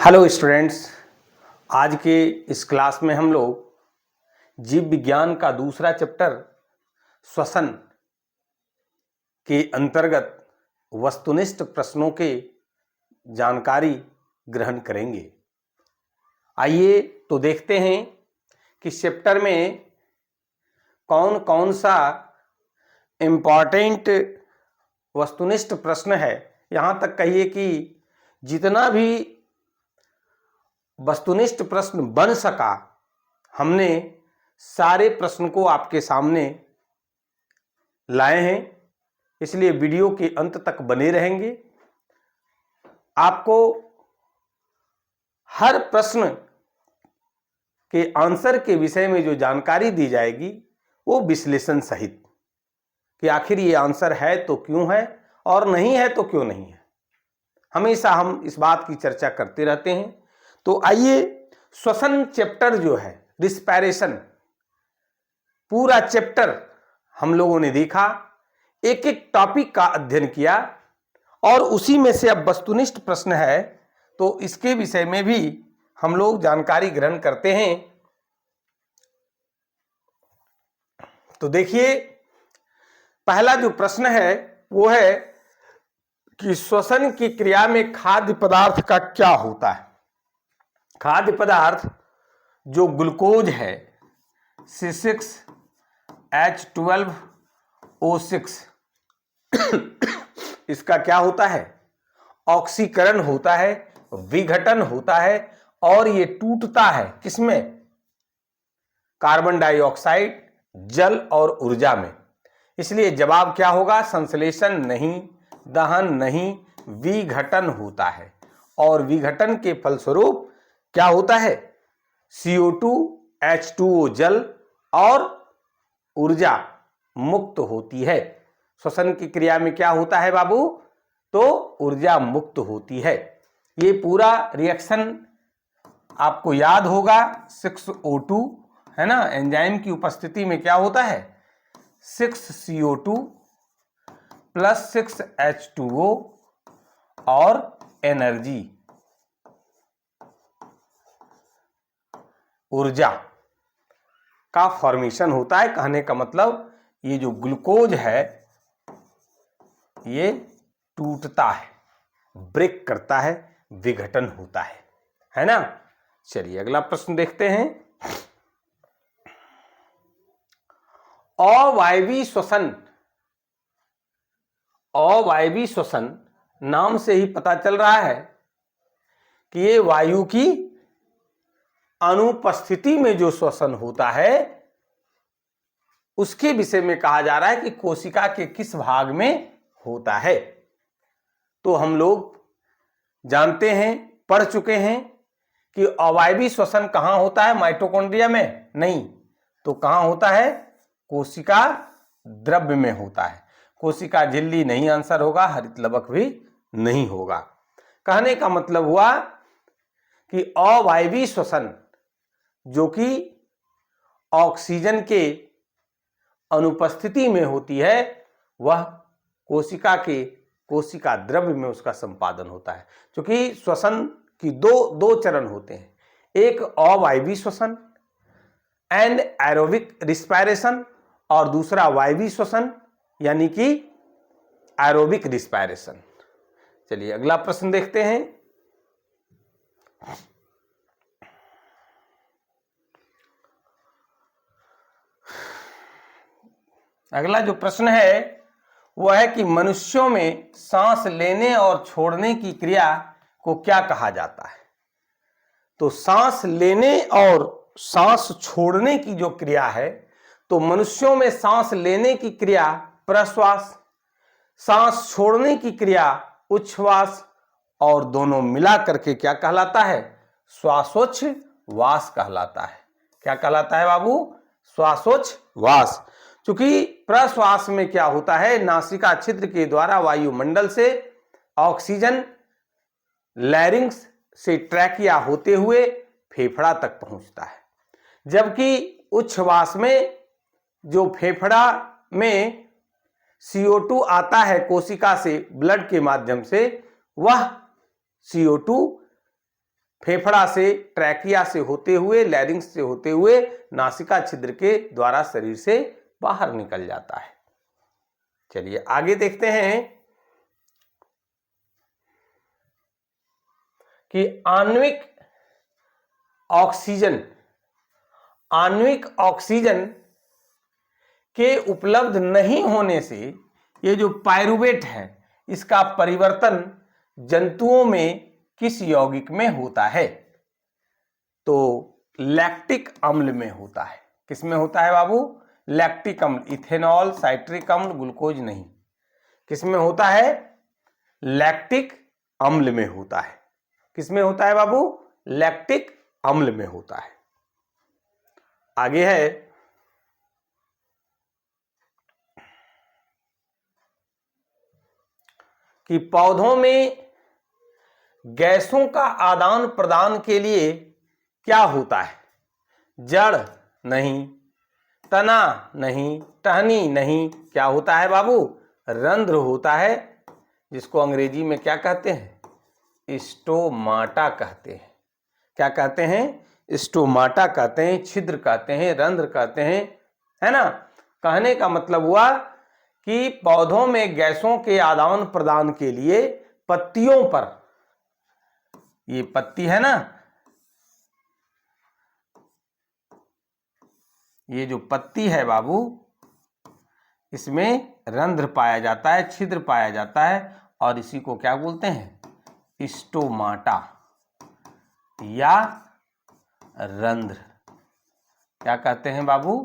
Hello students, आज के इस क्लास में हम लोग जीव विज्ञान का दूसरा चैप्टर श्वसन के अंतर्गत वस्तुनिष्ठ प्रश्नों के जानकारी ग्रहण करेंगे। आइए तो देखते हैं कि चैप्टर में कौन कौन सा इम्पॉर्टेंट वस्तुनिष्ठ प्रश्न है। यहाँ तक कहिए कि जितना भी वस्तुनिष्ठ प्रश्न बन सका, हमने सारे प्रश्न को आपके सामने लाए हैं, इसलिए वीडियो के अंत तक बने रहेंगे। आपको हर प्रश्न के आंसर के विषय में जो जानकारी दी जाएगी वो विश्लेषण सहित, कि आखिर ये आंसर है तो क्यों है और नहीं है तो क्यों नहीं है। हमेशा हम इस बात की चर्चा करते रहते हैं। तो आइए, श्वसन चैप्टर जो है, रिस्पायरेशन, पूरा चैप्टर हम लोगों ने देखा, एक एक टॉपिक का अध्ययन किया और उसी में से अब वस्तुनिष्ठ प्रश्न है तो इसके विषय में भी हम लोग जानकारी ग्रहण करते हैं। तो देखिए, पहला जो प्रश्न है वो है कि श्वसन की क्रिया में खाद्य पदार्थ का क्या होता है। खाद्य पदार्थ जो ग्लूकोज है, C6H12O6, इसका क्या होता है? ऑक्सीकरण होता है, विघटन होता है और ये टूटता है किसमें? कार्बन डाइऑक्साइड, जल और ऊर्जा में। इसलिए जवाब क्या होगा? संश्लेषण नहीं, दहन नहीं, विघटन होता है। और विघटन के फलस्वरूप क्या होता है? CO2, H2O जल और ऊर्जा मुक्त होती है। श्वसन की क्रिया में क्या होता है बाबू? तो ऊर्जा मुक्त होती है। ये पूरा रिएक्शन आपको याद होगा, 6O2 है ना। एंजाइम की उपस्थिति में क्या होता है? 6CO2 प्लस 6H2O और एनर्जी, ऊर्जा का फॉर्मेशन होता है। कहने का मतलब ये जो ग्लूकोज है ये टूटता है, ब्रेक करता है, विघटन होता है ना। चलिए अगला प्रश्न देखते हैं। अवायवीय श्वसन, अवायवीय श्वसन नाम से ही पता चल रहा है कि ये वायु की अनुपस्थिति में जो श्वसन होता है उसके विषय में कहा जा रहा है कि कोशिका के किस भाग में होता है। तो हम लोग जानते हैं, पढ़ चुके हैं कि अवायवीय श्वसन कहां होता है? माइटोकॉन्ड्रिया में नहीं, तो कहां होता है? कोशिका द्रव्य में होता है। कोशिका झिल्ली नहीं आंसर होगा, हरित लवक भी नहीं होगा। कहने का मतलब हुआ कि अवायवीय श्वसन जो कि ऑक्सीजन के अनुपस्थिति में होती है, वह कोशिका द्रव्य में उसका संपादन होता है। क्योंकि श्वसन की दो चरण होते हैं, एक अवायवीय श्वसन एनाएरोबिक रिस्पायरेशन और दूसरा वायवीय श्वसन यानी कि एरोबिक रिस्पायरेशन। चलिए अगला प्रश्न देखते हैं। अगला जो प्रश्न है वह है कि मनुष्यों में सांस लेने और छोड़ने की क्रिया को क्या कहा जाता है। तो सांस लेने और सांस छोड़ने की जो क्रिया है, तो मनुष्यों में सांस लेने की क्रिया प्रश्वास, सांस छोड़ने की क्रिया उच्छ्वास, और दोनों मिला करके क्या कहलाता है? श्वासोच्छ्वास कहलाता है। क्या कहलाता है बाबू? श्वासोच्छ्वास। क्योंकि प्रश्वास में क्या होता है? नासिका छिद्र के द्वारा वायुमंडल से ऑक्सीजन लैरिंक्स से ट्रैकिया होते हुए फेफड़ा तक पहुंचता है, जबकि उच्छ्वास में जो फेफड़ा में CO2 आता है कोशिका से ब्लड के माध्यम से, वह CO2 फेफड़ा से, ट्रैकिया से होते हुए, लैरिंक्स से होते हुए नासिका छिद्र के द्वारा शरीर से बाहर निकल जाता है। चलिए आगे देखते हैं कि आणविक ऑक्सीजन के उपलब्ध नहीं होने से ये जो पायरुवेट है इसका परिवर्तन जंतुओं में किस यौगिक में होता है? तो लैक्टिक अम्ल में होता है। किस में होता है बाबू? लैक्टिक अम्ल, इथेनॉल, साइट्रिक अम्ल, ग्लूकोज नहीं। किस में होता है? लैक्टिक अम्ल में होता है। किस में होता है बाबू? लैक्टिक अम्ल में होता है। आगे है कि पौधों में गैसों का आदान प्रदान के लिए क्या होता है? जड़ नहीं, तना नहीं, टहनी नहीं, क्या होता है बाबू? रंध्र होता है, जिसको अंग्रेजी में क्या कहते हैं? स्टोमाटा कहते हैं। क्या कहते हैं? स्टोमाटा कहते हैं, छिद्र कहते हैं, रंध्र कहते हैं, है ना। कहने का मतलब हुआ कि पौधों में गैसों के आदान प्रदान के लिए पत्तियों पर, ये पत्ती है ना, ये जो पत्ती है बाबू, इसमें रंध्र पाया जाता है, छिद्र पाया जाता है, और इसी को क्या बोलते हैं? स्टोमाटा या रंध्र। क्या कहते हैं बाबू?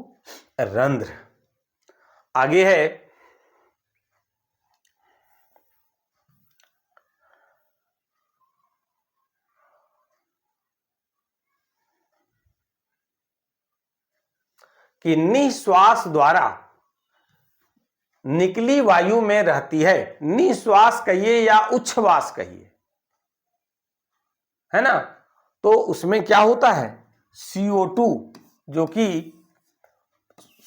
रंध्र। आगे है कि निश्वास द्वारा निकली वायु में रहती है। निश्वास कहिए या उच्छ्वास कहिए, है ना। तो उसमें क्या होता है? CO2, जो कि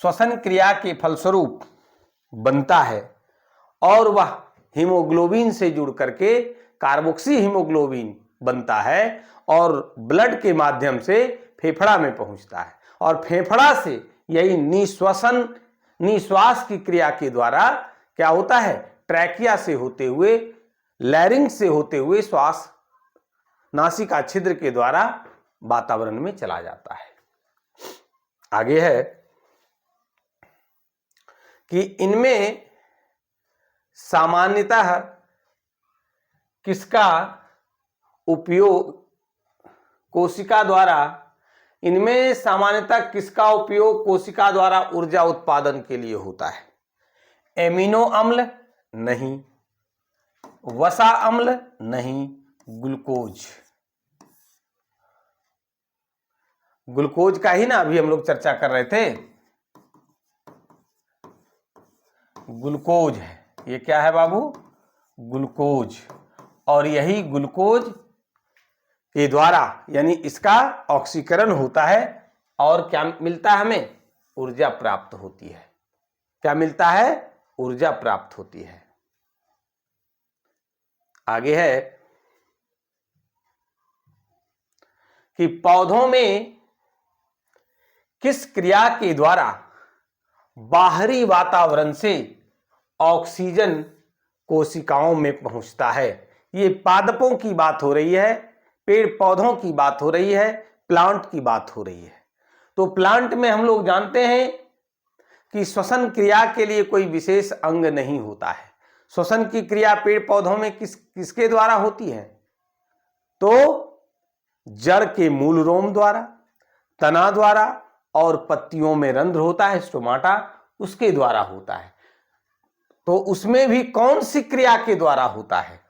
श्वसन क्रिया के फलस्वरूप बनता है, और वह हीमोग्लोबिन से जुड़ करके कार्बोक्सी हीमोग्लोबिन बनता है और ब्लड के माध्यम से फेफड़ा में पहुंचता है, और फेफड़ा से यही निश्वास की क्रिया के द्वारा क्या होता है? ट्रैकिया से होते हुए, लैरिंक्स से होते हुए श्वास नासिका छिद्र के द्वारा वातावरण में चला जाता है। आगे है कि इनमें सामान्यतः किसका उपयोग कोशिका द्वारा, इनमें सामान्यतः किसका उपयोग कोशिका द्वारा ऊर्जा उत्पादन के लिए होता है? एमिनो अम्ल नहीं, वसा अम्ल नहीं, ग्लूकोज। ग्लूकोज का ही ना अभी हम लोग चर्चा कर रहे थे। ग्लूकोज है, ये क्या है बाबू? ग्लूकोज। और यही ग्लूकोज के द्वारा, यानी इसका ऑक्सीकरण होता है, और क्या मिलता है हमें? ऊर्जा प्राप्त होती है। क्या मिलता है? ऊर्जा प्राप्त होती है। आगे है कि पौधों में किस क्रिया के द्वारा बाहरी वातावरण से ऑक्सीजन कोशिकाओं में पहुंचता है? ये पादपों की बात हो रही है, पेड़ पौधों की बात हो रही है, प्लांट की बात हो रही है। तो प्लांट में हम लोग जानते हैं कि श्वसन क्रिया के लिए कोई विशेष अंग नहीं होता है। श्वसन की क्रिया पेड़ पौधों में किसके द्वारा होती है? तो जड़ के मूल रोम द्वारा, तना द्वारा, और पत्तियों में रंध्र होता है स्टोमाटा, उसके द्वारा होता है। तो उसमें भी कौन सी क्रिया के द्वारा होता है?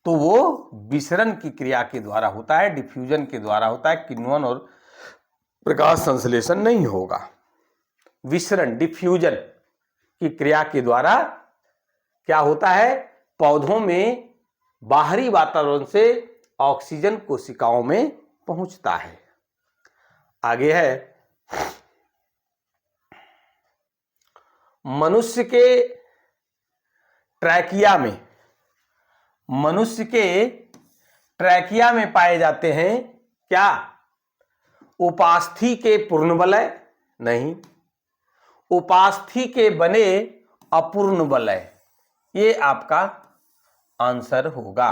तो वो विसरण की क्रिया के द्वारा होता है, डिफ्यूजन के द्वारा होता है। किण्वन और प्रकाश संश्लेषण नहीं होगा। विसरण, डिफ्यूजन की क्रिया के द्वारा क्या होता है? पौधों में बाहरी वातावरण से ऑक्सीजन कोशिकाओं में पहुंचता है। आगे है मनुष्य के ट्रैकिया में, मनुष्य के ट्रैकिया में पाए जाते हैं क्या? उपास्थि के पूर्ण वलय? नहीं। उपास्थि के बने अपूर्ण वलय, ये आपका आंसर होगा।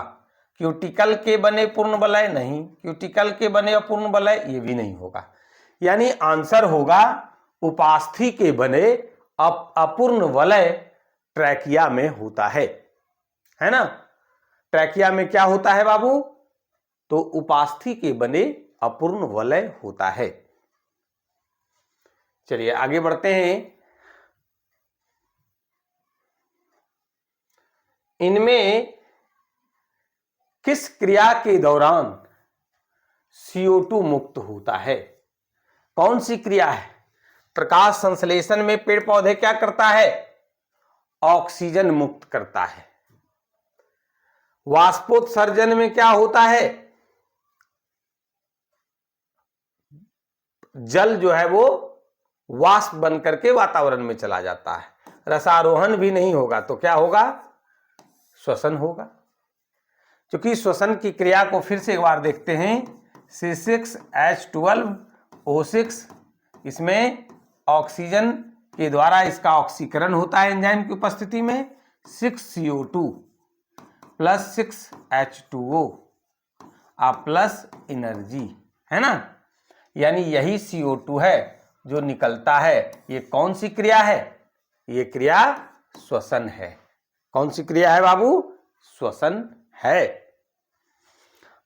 क्यूटिकल के बने पूर्ण वलय? नहीं। क्यूटिकल के बने अपूर्ण वलय? ये भी नहीं होगा। यानी आंसर होगा उपास्थि के बने अपूर्ण वलय ट्रैकिया में होता है ना? ट्रैकिया में क्या होता है बाबू? तो उपास्थि के बने अपूर्ण वलय होता है। चलिए आगे बढ़ते हैं। इनमें किस क्रिया के दौरान CO2 मुक्त होता है? कौन सी क्रिया है? प्रकाश संश्लेषण में पेड़ पौधे क्या करता है? ऑक्सीजन मुक्त करता है। वाष्पोत्सर्जन में क्या होता है? जल जो है वो वाष्प बन करके वातावरण में चला जाता है। रसारोहण भी नहीं होगा तो क्या होगा? श्वसन होगा। क्योंकि श्वसन की क्रिया को फिर से एक बार देखते हैं। C6H12O6, इसमें ऑक्सीजन के द्वारा इसका ऑक्सीकरण होता है एंजाइम की उपस्थिति में। 6CO2 plus 6H2O plus energy, है ना? यानी यही CO2 है जो निकलता है। ये कौन सी क्रिया है? ये क्रिया श्वसन है। कौन सी क्रिया है बाबू? श्वसन है।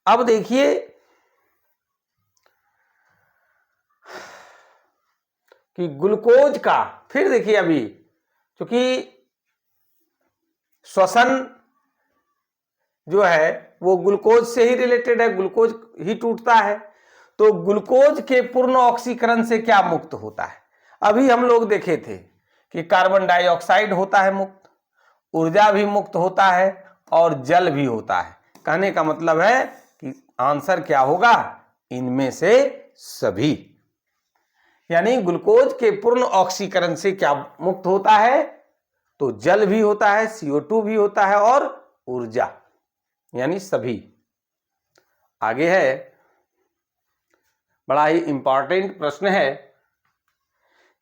अब देखिए कि ग्लूकोज का, फिर देखिए अभी क्योंकि श्वसन जो है वो ग्लूकोज से ही रिलेटेड है, ग्लूकोज ही टूटता है, तो ग्लूकोज के पूर्ण ऑक्सीकरण से क्या मुक्त होता है? अभी हम लोग देखे थे कि कार्बन डाइऑक्साइड होता है मुक्त, ऊर्जा भी मुक्त होता है और जल भी होता है। कहने का मतलब है कि आंसर क्या होगा? इनमें से सभी। यानी ग्लूकोज के पूर्ण ऑक्सीकरण से क्या मुक्त होता है? तो जल भी होता है, CO2 भी होता है और ऊर्जा, यानी सभी। आगे है, बड़ा ही इंपॉर्टेंट प्रश्न है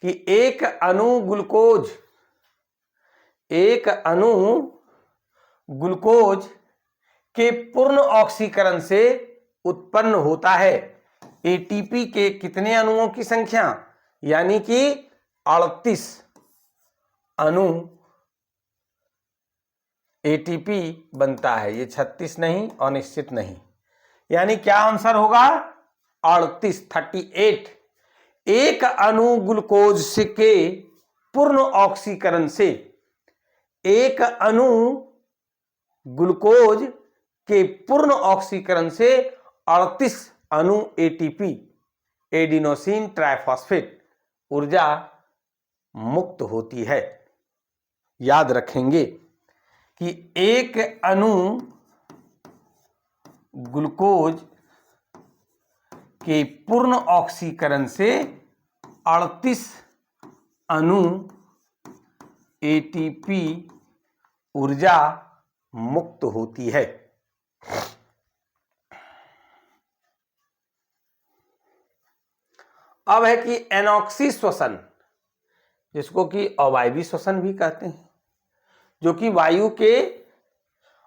कि एक अणु ग्लूकोज के पूर्ण ऑक्सीकरण से उत्पन्न होता है ATP के कितने अणुओं की संख्या? यानी कि 38 अणु ATP बनता है। ये 36 नहीं, अनिश्चित नहीं। यानी क्या आंसर होगा? 38। एक अणु ग्लूकोज से के पूर्ण ऑक्सीकरण से, एक अणु ग्लूकोज के पूर्ण ऑक्सीकरण से 38 अणु ATP, एडिनोसिन ट्राइफॉस्फेट ऊर्जा मुक्त होती है। याद रखेंगे कि एक अणु ग्लूकोज के पूर्ण ऑक्सीकरण से 38 अणु ATP ऊर्जा मुक्त होती है। अब है कि एनॉक्सी श्वसन, जिसको कि अवायवीय श्वसन भी कहते हैं, जो कि वायु के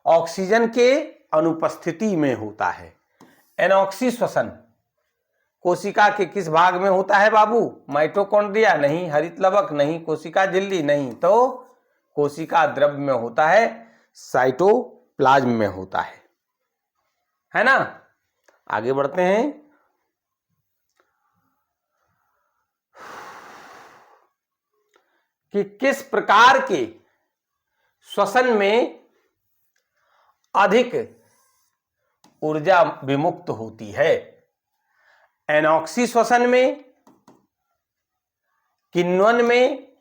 ऑक्सीजन के अनुपस्थिति में होता है। एनॉक्सी श्वसन कोशिका के किस भाग में होता है बाबू? माइटोकॉन्ड्रिया नहीं, हरित लवक नहीं, कोशिका झिल्ली नहीं, तो कोशिका द्रव्य में होता है, साइटोप्लाज्म में होता है ना? आगे बढ़ते हैं। कि किस प्रकार के श्वसन में अधिक ऊर्जा विमुक्त होती है? एनॉक्सी श्वसन में, किण्वन में,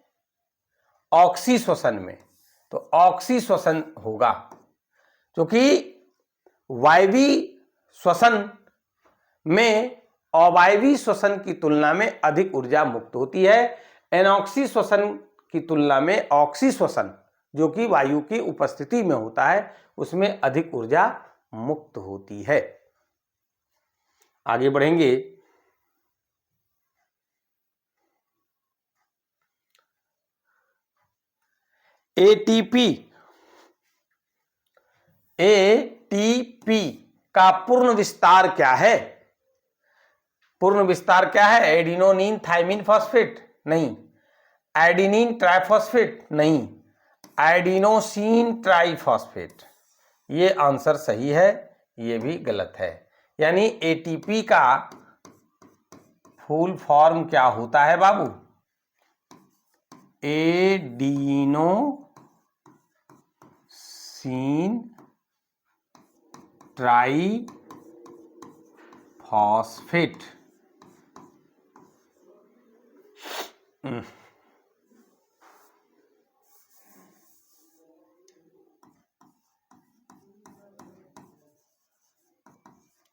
ऑक्सी श्वसन में? तो ऑक्सी श्वसन होगा, क्योंकि वायवीय श्वसन में अवायवीय श्वसन की तुलना में अधिक ऊर्जा मुक्त होती है। एनॉक्सी श्वसन की तुलना में ऑक्सी श्वसन, जो कि वायु की उपस्थिति में होता है, उसमें अधिक ऊर्जा मुक्त होती है। आगे बढ़ेंगे। एटीपी का पूर्ण विस्तार क्या है? पूर्ण विस्तार क्या है? एडिनोनिन थाइमिन फॉस्फेट नहीं, एडिनिन ट्राइफॉस्फेट नहीं, एडिनोसिन ट्राइफॉस्फेट। ये आंसर सही है, ये भी गलत है। यानी एटीपी का फुल फॉर्म क्या होता है बाबू? Adenosine triphosphate.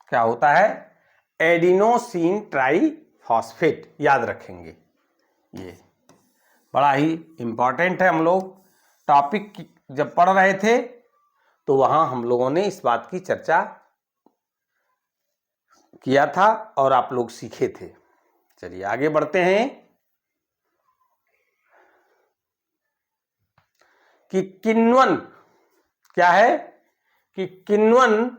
क्या होता है? एडिनोसिन ट्राइफॉस्फेट, याद रखेंगे। ये बड़ा ही इंपॉर्टेंट है। हम लोग टॉपिक जब पढ़ रहे थे तो वहां हम लोगों ने इस बात की चर्चा किया था और आप लोग सीखे थे। चलिए आगे बढ़ते हैं कि किण्वन क्या है? कि किण्वन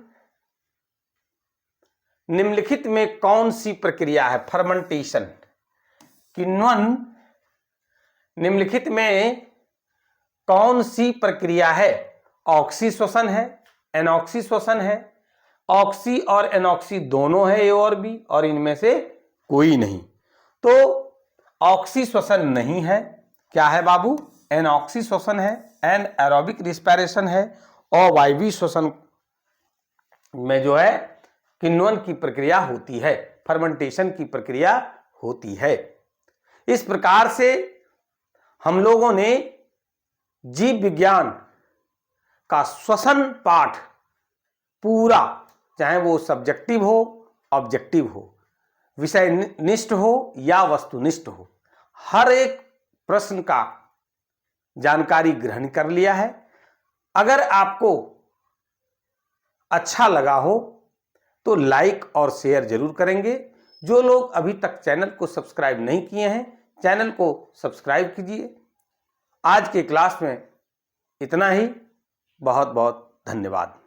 निम्नलिखित में कौन सी प्रक्रिया है? फर्मेंटेशन। किण्वन निम्नलिखित में कौन सी प्रक्रिया है? ऑक्सी श्वसन है, एनॉक्सी श्वसन है, ऑक्सी और एनॉक्सी दोनों है, ए और बी, और इनमें से कोई नहीं। तो ऑक्सी श्वसन नहीं है। क्या है बाबू? एनॉक्सी श्वसन है, एन एरोबिक रिस्पिरेशन है, और वायवीय श्वसन में जो है किण्वन की प्रक्रिया होती है, फर्मेंटेशन की प्रक्रिया होती है। इस प्रकार से हम लोगों ने जीव विज्ञान का श्वसन पाठ पूरा, चाहे वो सब्जेक्टिव हो, ऑब्जेक्टिव हो, विषय निष्ठ हो या वस्तुनिष्ठ हो, हर एक प्रश्न का जानकारी ग्रहण कर लिया है। अगर आपको अच्छा लगा हो तो लाइक और शेयर जरूर करेंगे। जो लोग अभी तक चैनल को सब्सक्राइब नहीं किए हैं, चैनल को सब्सक्राइब कीजिए। आज के क्लास में इतना ही। बहुत बहुत धन्यवाद।